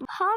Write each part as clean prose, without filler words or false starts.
½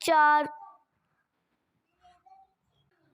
4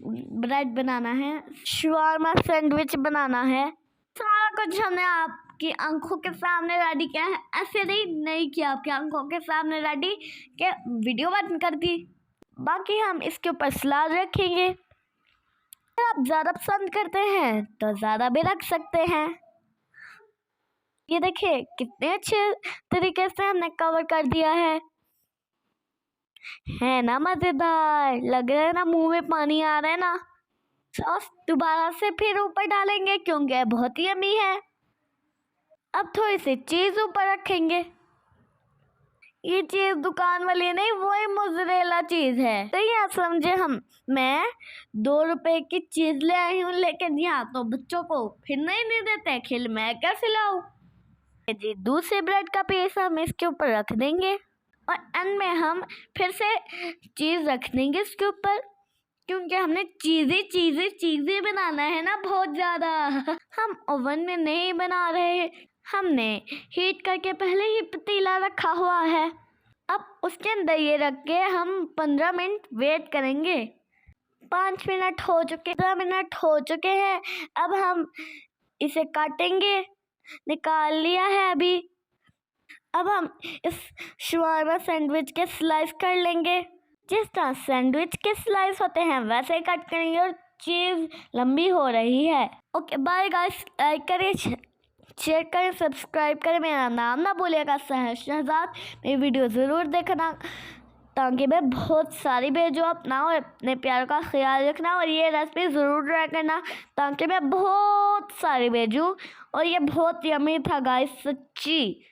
bread बनाना है, shawarma sandwich बनाना है। सारा कुछ हमने आपकी आंखों के सामने रेडी किया है। ऐसे नहीं किया आपकी आंखों के सामने रेडी के वीडियो बंद कर दी। बाकी हम इसके ऊपर सलाद रखेंगे। अगर आप ज़्यादा पसंद करते हैं तो ज़्यादा भी रख सकते हैं। ये देखिए कितने अच्छे तरीके से हमने कवर कर दिया है ना मज़ेदार लग रहा है ना, मुंह में पानी आ रहा है ना। सॉस दोबारा से फिर ऊपर डालेंगे क्योंकि बहुत ही यम्मी है। अब थोड़ी सी चीज़ ऊपर रखेंगे। ये चीज़ दुकान वाली नहीं, वही मोज़रेला चीज़ है। तो यहाँ समझे मैं 2 रुपए की चीज़ ले आई हूँ, लेकिन यहाँ तो बच्चों को फिर नहीं देते, खिल मैं कैसे लाऊं। जी दूसरे ब्रेड का पीस हम इसके ऊपर रख देंगे और एंड में हम फिर से चीज़ रख देंगे इसके ऊपर, क्योंकि हमने चीज़ें बनाना है ना बहुत ज़्यादा। हम ओवन में नहीं बना रहे, हमने हीट करके पहले ही पतीला रखा हुआ है। अब उसके अंदर ये रख के हम 15 मिनट वेट करेंगे। 5 मिनट हो चुके, 10 मिनट हो चुके हैं। अब हम इसे काटेंगे, निकाल लिया है अभी। अब हम इस शवारमा सैंडविच के स्लाइस कर लेंगे। जिस तरह सैंडविच के स्लाइस होते हैं वैसे ही कट करेंगे। और चीज़ लंबी हो रही है। ओके बाय गाइस, लाइक करें, शेयर करें, सब्सक्राइब करें। मेरा नाम ना भूलिएगा, सहर शहजाद। मेरी वीडियो ज़रूर देखना ताकि मैं बहुत सारी भेजूँ अपना, और अपने प्यार का ख्याल रखना। और ये रेसिपी ज़रूर ट्राई करना ताकि मैं बहुत सारी भेजूँ। और ये बहुत यम्मी था गाइस, सच्ची।